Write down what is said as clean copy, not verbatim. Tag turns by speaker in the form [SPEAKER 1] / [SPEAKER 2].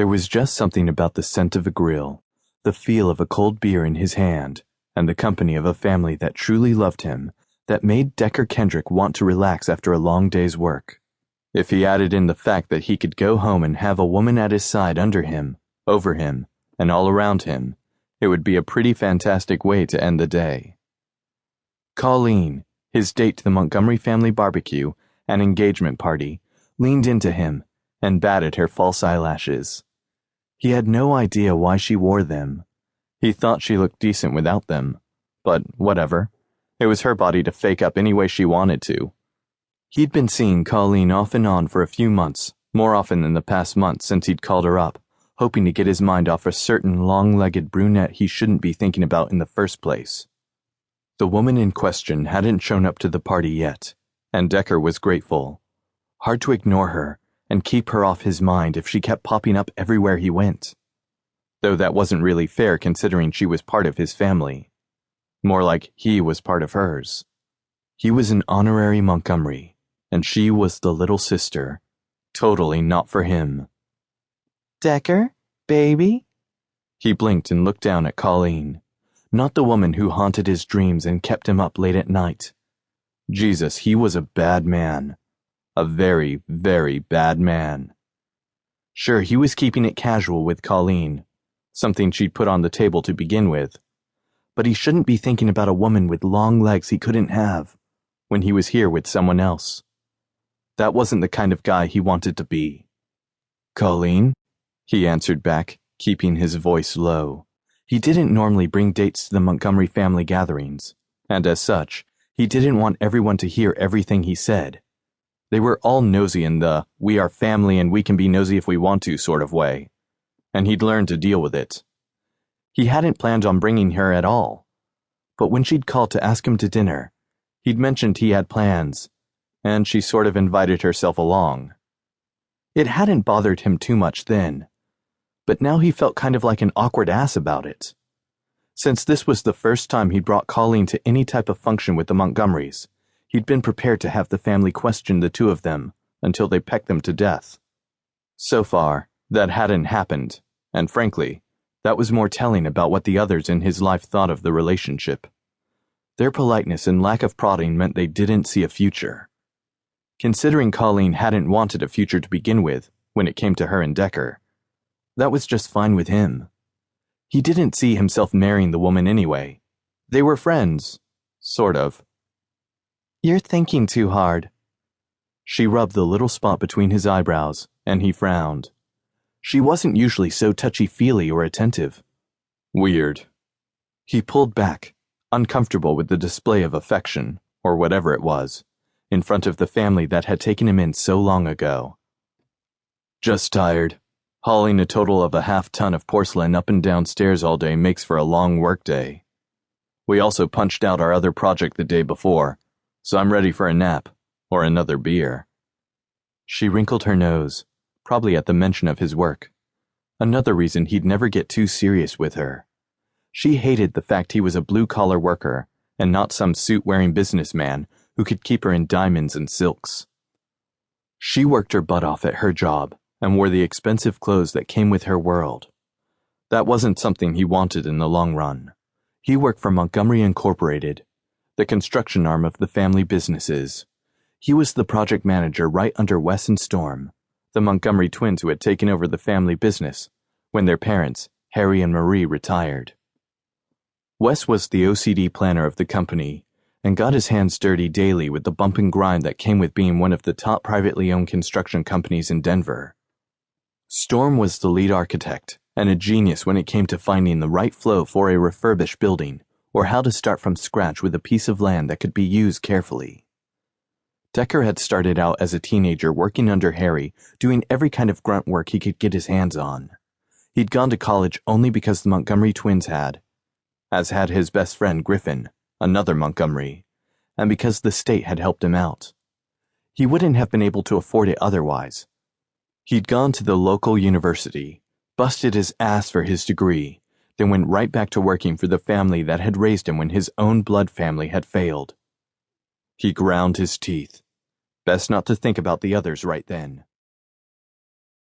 [SPEAKER 1] There was just something about the scent of a grill, the feel of a cold beer in his hand, and the company of a family that truly loved him that made Decker Kendrick want to relax after a long day's work. If he added in the fact that he could go home and have a woman at his side under him, over him, and all around him, it would be a pretty fantastic way to end the day. Colleen, his date to the Montgomery family barbecue and engagement party, leaned into him and batted her false eyelashes. He had no idea why she wore them. He thought she looked decent without them, but whatever. It was her body to fake up any way she wanted to. He'd been seeing Colleen off and on for a few months, more often than the past month since he'd called her up, hoping to get his mind off a certain long-legged brunette he shouldn't be thinking about in the first place. The woman in question hadn't shown up to the party yet, and Decker was grateful. Hard to ignore her and keep her off his mind if she kept popping up everywhere he went. Though that wasn't really fair considering she was part of his family. More like he was part of hers. He was an honorary Montgomery, and she was the little sister. Totally not for him.
[SPEAKER 2] Decker, baby?
[SPEAKER 1] He blinked and looked down at Colleen, not the woman who haunted his dreams and kept him up late at night. Jesus, he was a bad man. A very, very bad man. Sure, he was keeping it casual with Colleen, something she'd put on the table to begin with. But he shouldn't be thinking about a woman with long legs he couldn't have when he was here with someone else. That wasn't the kind of guy he wanted to be. Colleen? He answered back, keeping his voice low. He didn't normally bring dates to the Montgomery family gatherings, and as such, he didn't want everyone to hear everything he said. They were all nosy in the "we are family and we can be nosy if we want to" sort of way, and he'd learned to deal with it. He hadn't planned on bringing her at all, but when she'd called to ask him to dinner, he'd mentioned he had plans, and she sort of invited herself along. It hadn't bothered him too much then, but now he felt kind of like an awkward ass about it. Since this was the first time he'd brought Colleen to any type of function with the Montgomerys, he'd been prepared to have the family question the two of them until they pecked them to death. So far, that hadn't happened, and frankly, that was more telling about what the others in his life thought of the relationship. Their politeness and lack of prodding meant they didn't see a future. Considering Colleen hadn't wanted a future to begin with when it came to her and Decker, that was just fine with him. He didn't see himself marrying the woman anyway. They were friends, sort of.
[SPEAKER 2] You're thinking too hard.
[SPEAKER 1] She rubbed the little spot between his eyebrows, and he frowned. She wasn't usually so touchy-feely or attentive. Weird. He pulled back, uncomfortable with the display of affection, or whatever it was, in front of the family that had taken him in so long ago. Just tired. Hauling a total of a half-ton of porcelain up and down stairs all day makes for a long workday. We also punched out our other project the day before, so I'm ready for a nap, or another beer. She wrinkled her nose, probably at the mention of his work. Another reason he'd never get too serious with her. She hated the fact he was a blue-collar worker, and not some suit-wearing businessman who could keep her in diamonds and silks. She worked her butt off at her job, and wore the expensive clothes that came with her world. That wasn't something he wanted in the long run. He worked for Montgomery Incorporated, the construction arm of the family businesses. He was the project manager right under Wes and Storm, the Montgomery twins who had taken over the family business when their parents, Harry and Marie, retired. Wes was the OCD planner of the company and got his hands dirty daily with the bump and grind that came with being one of the top privately owned construction companies in Denver. Storm was the lead architect and a genius when it came to finding the right flow for a refurbished building or how to start from scratch with a piece of land that could be used carefully. Decker had started out as a teenager working under Harry, doing every kind of grunt work he could get his hands on. He'd gone to college only because the Montgomery twins had, as had his best friend Griffin, another Montgomery, and because the state had helped him out. He wouldn't have been able to afford it otherwise. He'd gone to the local university, busted his ass for his degree, then went right back to working for the family that had raised him when his own blood family had failed. He ground his teeth. Best not to think about the others right then.